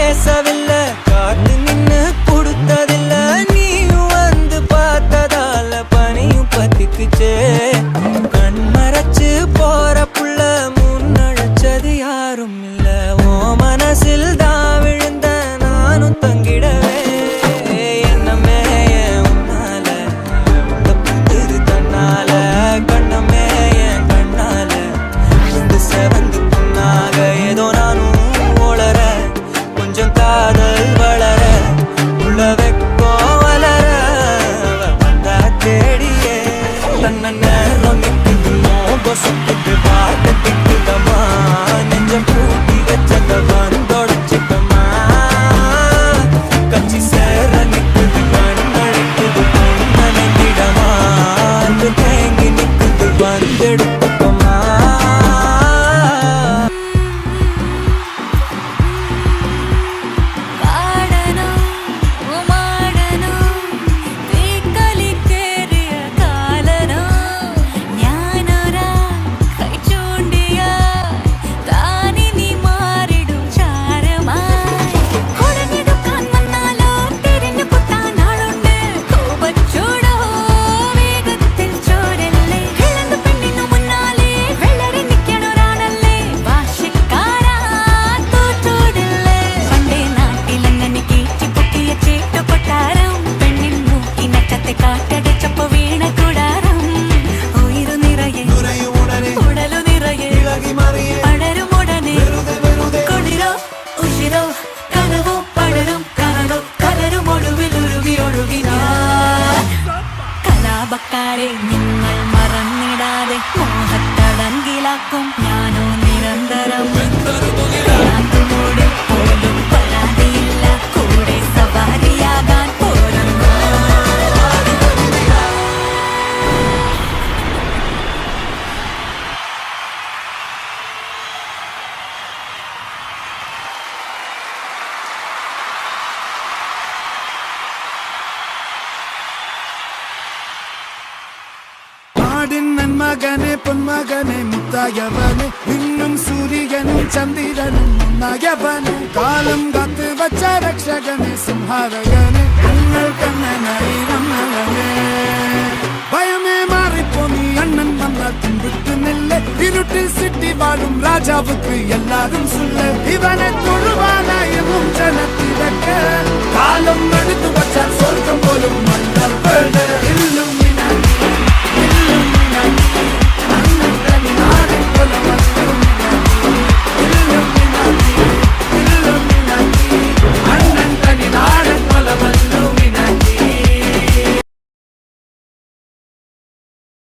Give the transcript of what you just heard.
பேசவில்லை, காத்து நின்னு கொடுத்ததில்லை. நீயும் வந்து பார்த்ததால பனியும் பத்திக்குச்சே. கண் மறைச்சு போற புள்ள முன்னழைச்சது யாரும் இல்ல. ஓ மனசில் தான் விழுந்த நானும் தங்கிடவே. என்னமே உன்னால புத்துரு தன்னால, கண்ணமே என் கண்ணால வந்து செவந்து புண்ணாக. ஏதோ நானும் ஓளர, கொஞ்சம் காதல் வளர, உள்ள வெக்கம் வளர வந்தா தேடியே. தன்ன நேரம் நிற்குதுமோ பொசுக்குது பாட்டு திக்குதமா. நெஞ்சம் பூட்டி வச்சத வந்தொடச்சுக்கமா. கச்சி சேர நிற்குது கண்ணழிக்குது பொன்னணிந்திடமா. அது தேங்கி நிற்குது வந்தெடுத்துக்கமா. കലാപക്കാരെ നിങ്ങൾ മറന്നിടാതെ മോഹത്തടങ്കിലാക്കും ഞാനോ നിരന്തരം. പോലും പരാതിയില്ല, കൂടെ സവാരിയാകാൻ പോരുന്നു. മകനെ പൊന്മകനെ മുത്തായവനെ, ഇന്നും സൂര്യനും ചന്ദ്രനും ഒന്നായവനെ, കാലം കാത്ത് വച്ച രക്ഷകനെ സംഹാരകനെ, നിങ്ങൾ കണ്ണനായി വന്നവനെ. ഭയമേ മാറിപ്പോ നീ അണ്ണൻ വന്നാൽ പിൻവിട്ടുന്നില്ല. ഇരുട്ടിൽ സിറ്റി വാഴും രാജാവുക്ക് എല്ലാരും സുല്ല. ഇവനെ തൊഴുവാനായും ജനത്തിരക്ക് കാലം എടുത്തു വച്ച